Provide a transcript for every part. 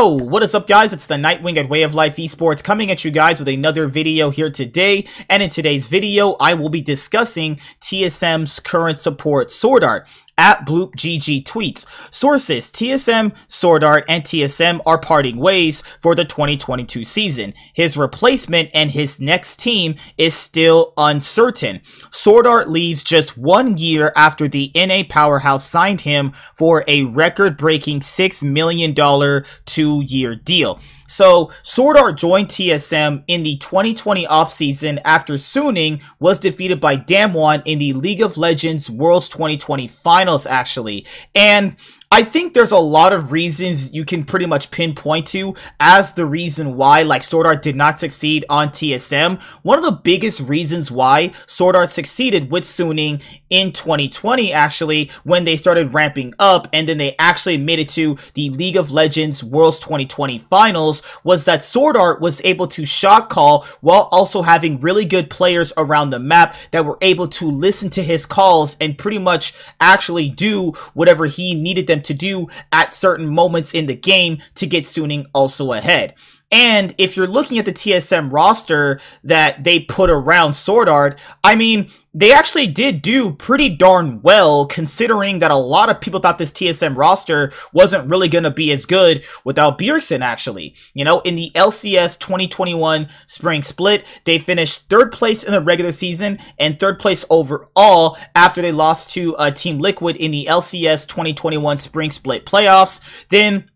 Yo, what is up guys? It's the Nightwing at Way of Life Esports coming at you guys with another video here today. And in today's video, I will be discussing TSM's current support SwordArt. At BloopGG tweets, sources, TSM, SwordArt, and TSM are parting ways for the 2022 season. His replacement and his next team is still uncertain. SwordArt leaves just 1 year after the NA powerhouse signed him for a record-breaking $6 million 2-year deal. So, SwordArt joined TSM in the 2020 offseason after Suning was defeated by Damwon in the League of Legends Worlds 2020 finals, actually. And I think there's a lot of reasons you can pretty much pinpoint to as the reason why, like, SwordArt did not succeed on TSM. One of the biggest reasons why SwordArt succeeded with Suning in 2020, actually, when they started ramping up and then they actually made it to the League of Legends Worlds 2020 finals, was that SwordArt was able to shot call while also having really good players around the map that were able to listen to his calls and pretty much actually do whatever he needed them to do at certain moments in the game to get Suning also ahead. And if you're looking at the TSM roster that they put around SwordArt, I mean, they actually did do pretty darn well, considering that a lot of people thought this TSM roster wasn't really going to be as good without Bjergsen, actually. You know, in the LCS 2021 Spring Split, they finished 3rd place in the regular season and 3rd place overall after they lost to Team Liquid in the LCS 2021 Spring Split playoffs. Then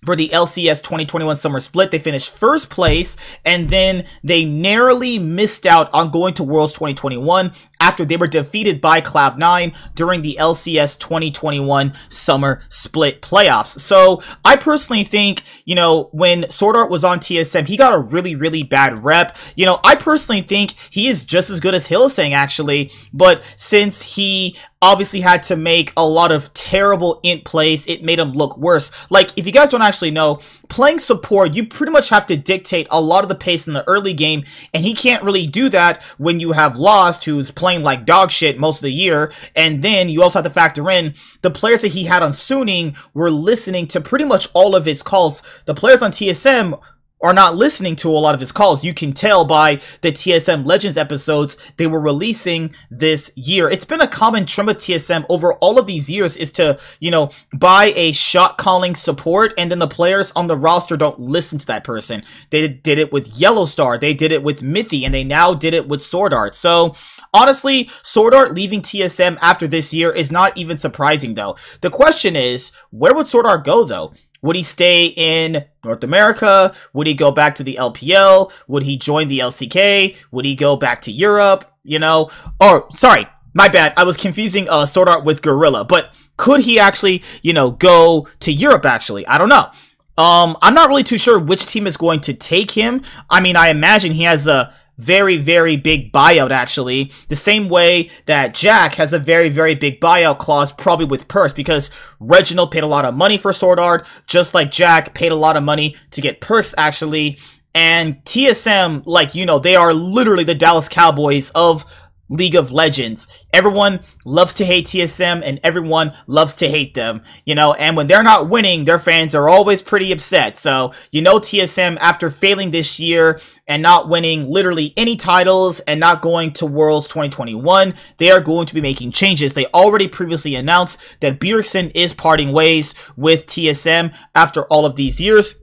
for the LCS 2021 Summer Split, they finished 1st place, and then they narrowly missed out on going to Worlds 2021 after they were defeated by Cloud9 during the LCS 2021 Summer Split playoffs. So, I personally think, you know, when SwordArt was on TSM, he got a really bad rep. You know, I personally think he is just as good as Hylissang, actually, but since he obviously had to make a lot of terrible int plays, it made him look worse. Like, if you guys don't actually know, playing support, you pretty much have to dictate a lot of the pace in the early game, and he can't really do that when you have Lost, who's playing like dog shit most of the year, and then you also have to factor in the players that he had on Suning were listening to pretty much all of his calls. The players on TSM are not listening to a lot of his calls. You can tell by the TSM Legends episodes they were releasing this year. It's been a common trend with TSM over all of these years is to, you know, buy a shot calling support and then the players on the roster don't listen to that person. They did it with Yellowstar, they did it with Mithy, and they now did it with SwordArt. So, honestly, SwordArt leaving TSM after this year is not even surprising, though. The question is, where would SwordArt go, though? Would he stay in North America? Would he go back to the LPL? Would he join the LCK? Would he go back to Europe? You know? Or, sorry, my bad. I was confusing SwordArt with Gorilla. But could he actually, you know, go to Europe, actually? I don't know. I'm not really too sure which team is going to take him. I mean, I imagine he has a very big buyout, actually, the same way that Jack has a very big buyout clause, probably with Perth, because Reginald paid a lot of money for SwordArt, just like Jack paid a lot of money to get Perth, actually. And TSM, like, you know, they are literally the Dallas Cowboys of League of Legends. Everyone loves to hate TSM and everyone loves to hate them, you know, and when they're not winning, their fans are always pretty upset. So, you know, TSM, after failing this year and not winning literally any titles and not going to Worlds 2021, they are going to be making changes. They already previously announced that Bjergsen is parting ways with TSM after all of these years.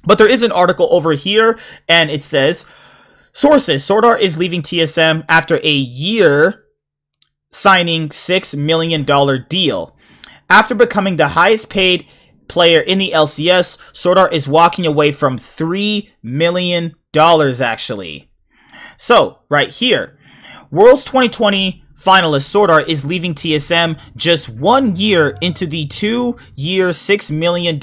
But there is an article over here and it says, sources, SwordArt is leaving TSM after a year signing $6 million deal. After becoming the highest paid player in the LCS, SwordArt is walking away from $3 million, actually. So, right here, Worlds 2020 finalist SwordArt is leaving TSM just 1 year into the 2-year, $6 million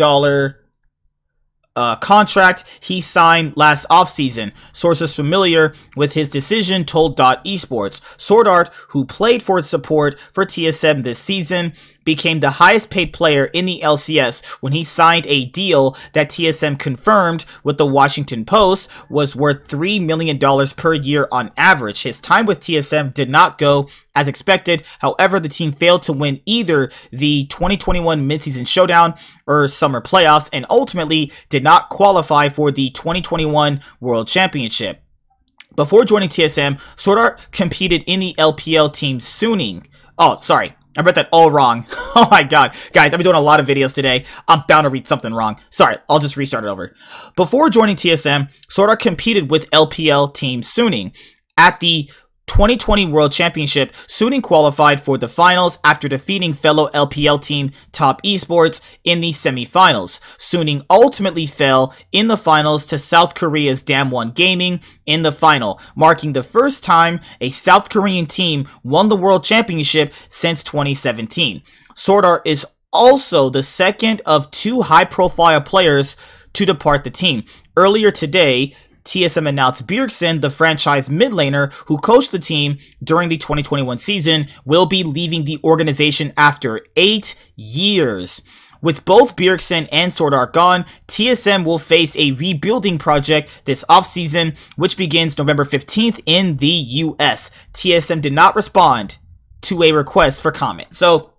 contract he signed last offseason. Sources familiar with his decision told .esports. SwordArt, who played for its support for TSM this season, became the highest paid player in the LCS when he signed a deal that TSM confirmed with the Washington Post was worth $3 million per year on average. His time with TSM did not go as expected. However, the team failed to win either the 2021 midseason showdown or summer playoffs and ultimately did not qualify for the 2021 World Championship. Before joining TSM, SwordArt competed in the LPL team Suning. Oh, sorry. I read that all wrong. Oh my god. Guys, I've been doing a lot of videos today. I'm bound to read something wrong. Sorry, I'll just restart it over. Before joining TSM, SwordArt competed with LPL team Suning. At the 2020 World Championship, Suning qualified for the finals after defeating fellow LPL team Top Esports in the semifinals. Suning ultimately fell in the finals to South Korea's Damwon Gaming in the final, marking the first time a South Korean team won the World Championship since 2017. SwordArt is also the second of two high-profile players to depart the team. Earlier today, TSM announced Bjergsen, the franchise mid laner who coached the team during the 2021 season, will be leaving the organization after 8 years. With both Bjergsen and SwordArt gone, TSM will face a rebuilding project this offseason, which begins November 15th in the US. TSM did not respond to a request for comment. So,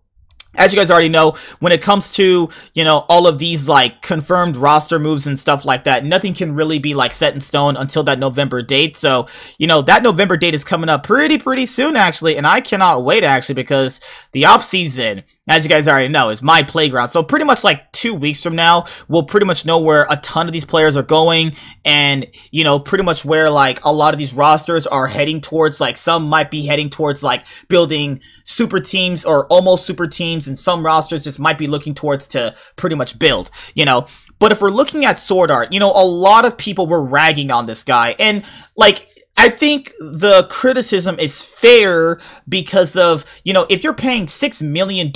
as you guys already know, when it comes to, you know, all of these, like, confirmed roster moves and stuff like that, nothing can really be, like, set in stone until that November date. So, you know, that November date is coming up pretty soon, actually, and I cannot wait, actually, because the offseason, as you guys already know, is my playground. So pretty much like 2 weeks from now, we'll pretty much know where a ton of these players are going and, you know, pretty much where like a lot of these rosters are heading towards. Like some might be heading towards like building super teams or almost super teams, and some rosters just might be looking towards to pretty much build, you know. But if we're looking at SwordArt, you know, a lot of people were ragging on this guy, and like, I think the criticism is fair because of, you know, if you're paying $6 million,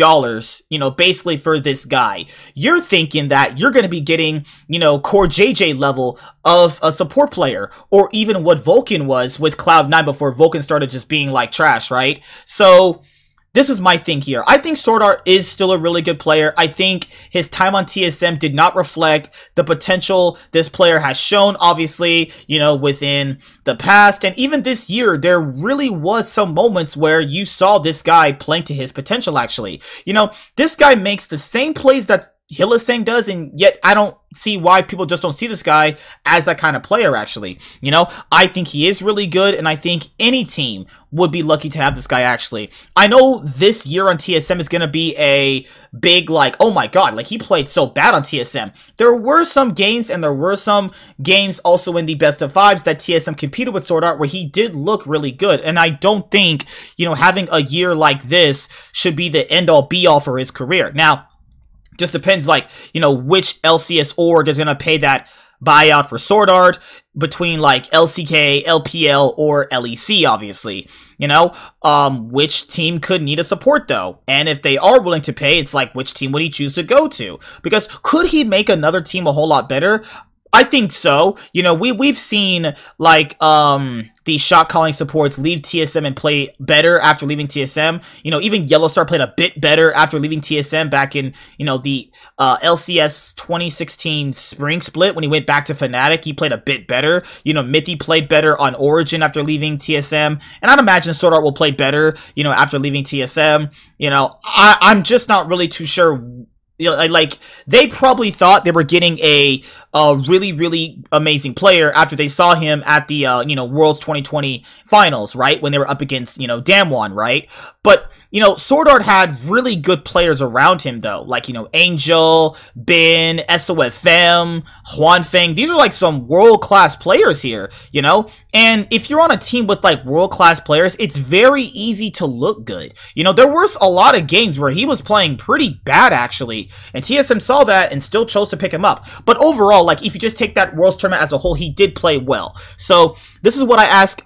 you know, basically for this guy, you're thinking that you're going to be getting, you know, core JJ level of a support player, or even what Vulcan was with Cloud9 before Vulcan started just being like trash, right? So this is my thing here. I think SwordArt is still a really good player. I think his time on TSM did not reflect the potential this player has shown, obviously, you know, within the past. And even this year, there really was some moments where you saw this guy playing to his potential, actually. You know, this guy makes the same plays that Hylissang does, and yet I don't see why people just don't see this guy as that kind of player, actually. You know, I think he is really good, and I think any team would be lucky to have this guy, actually. I know this year on TSM is going to be a big, like, oh my god, like, he played so bad on TSM. There were some games, and there were some games also in the best of fives that TSM competed with SwordArt where he did look really good, and I don't think, you know, having a year like this should be the end-all be-all for his career. Now, just depends, like, you know, which LCS org is going to pay that buyout for SwordArt between, like, LCK, LPL, or LEC, obviously. You know, which team could need a support, though? And if they are willing to pay, it's like, which team would he choose to go to? Because could he make another team a whole lot better? I think so. You know, we've seen, like, the shot calling supports leave TSM and play better after leaving TSM. You know, even Yellowstar played a bit better after leaving TSM back in, you know, the LCS 2016 spring split when he went back to Fnatic. He played a bit better. You know, Mithy played better on Origin after leaving TSM. And I'd imagine SwordArt will play better, you know, after leaving TSM. You know, I'm just not really too sure. You know, like, they probably thought they were getting a really amazing player after they saw him at the, you know, Worlds 2020 finals, right? When they were up against, you know, Damwon, right? But, you know, SwordArt had really good players around him, though. Like, you know, Angel, Bin, SOFM, Huanfeng. These are, like, some world-class players here, you know? And if you're on a team with, like, world-class players, it's very easy to look good. You know, there were a lot of games where he was playing pretty bad, actually. And TSM saw that and still chose to pick him up. But overall, like, if you just take that Worlds tournament as a whole, he did play well. So, this is what I ask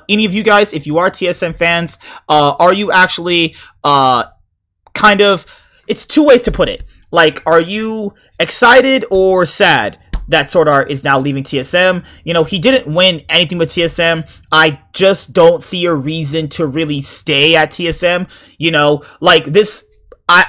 any of you guys, if you are TSM fans, are you actually kind of, it's two ways to put it. Like, are you excited or sad that SwordArt is now leaving TSM? You know, he didn't win anything with TSM. I just don't see a reason to really stay at TSM. You know, like, this,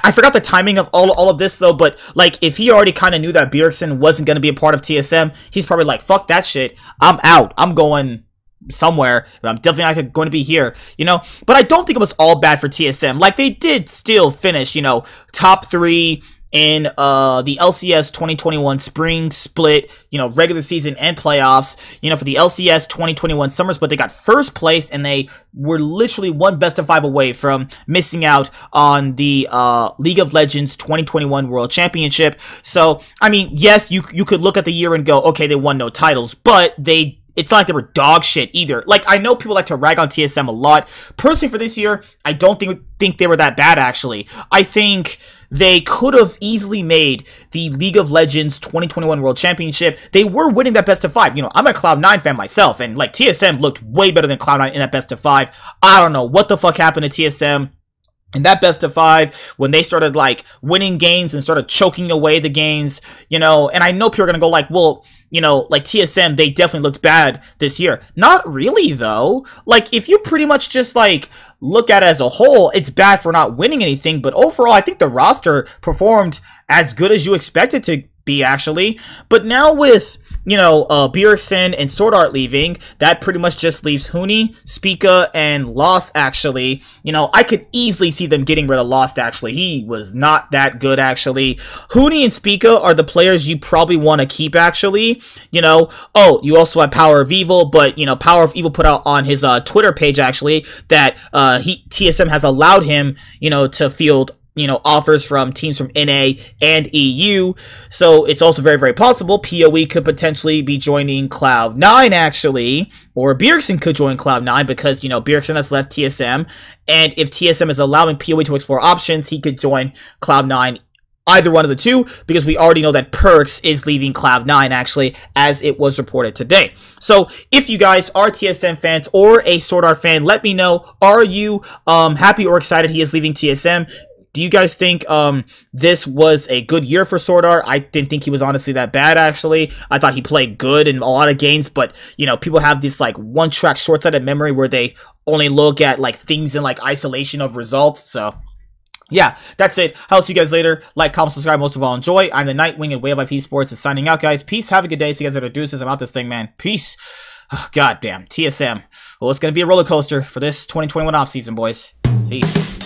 I forgot the timing of all of this though, but like if he already kind of knew that Bjergsen wasn't going to be a part of TSM, he's probably like, fuck that shit, I'm out, I'm going somewhere, but I'm definitely not going to be here, you know. But I don't think it was all bad for TSM. Like, they did still finish, you know, top 3 in the LCS 2021 spring split, you know, regular season and playoffs, you know, for the LCS 2021 summer split. They got first place, and they were literally one best of 5 away from missing out on the League of Legends 2021 World Championship. So, I mean, yes, you could look at the year and go, okay, they won no titles, but it's not like they were dog shit either. Like, I know people like to rag on TSM a lot. Personally, for this year, I don't think they were that bad, actually. I think they could have easily made the League of Legends 2021 World Championship. They were winning that best of 5. You know, I'm a Cloud9 fan myself, and, like, TSM looked way better than Cloud9 in that best of 5. I don't know what the fuck happened to TSM in that best of 5, when they started, like, winning games and started choking away the games, you know. And I know people are gonna go like, well, you know, like, TSM, they definitely looked bad this year. Not really, though. Like, if you pretty much just, like, look at it as a whole, it's bad for not winning anything. But overall, I think the roster performed as good as you expect it to be, actually. But now with, you know, Bjergsen and SwordArt leaving, that pretty much just leaves Huni, Spica, and Lost, actually. You know, I could easily see them getting rid of Lost, actually. He was not that good, actually. Huni and Spica are the players you probably want to keep, actually. You know, oh, you also have Power of Evil, but, you know, Power of Evil put out on his Twitter page, actually, that TSM has allowed him, you know, to field, you know, offers from teams from NA and EU. So it's also very, very possible PoE could potentially be joining Cloud9, actually, or Bjergsen could join Cloud9 because, you know, Bjergsen has left TSM, and if TSM is allowing PoE to explore options, he could join Cloud9. Either one of the two, because we already know that Perks is leaving Cloud9, actually, as it was reported today. So, if you guys are TSM fans or a SwordArt fan, let me know, are you happy or excited he is leaving TSM? Do you guys think this was a good year for SwordArt? I didn't think he was honestly that bad, actually. I thought he played good in a lot of games, but, you know, people have this, like, one-track short-sighted memory where they only look at, like, things in, like, isolation of results, so yeah, that's it. I'll see you guys later. Like, comment, subscribe, most of all, enjoy. I'm the Nightwing, and Way of Life Esports is signing out, guys. Peace, have a good day. See you guys later. Deuces. I'm out this thing, man. Peace. Oh, God damn. TSM. Well, it's going to be a roller coaster for this 2021 offseason, boys. Peace.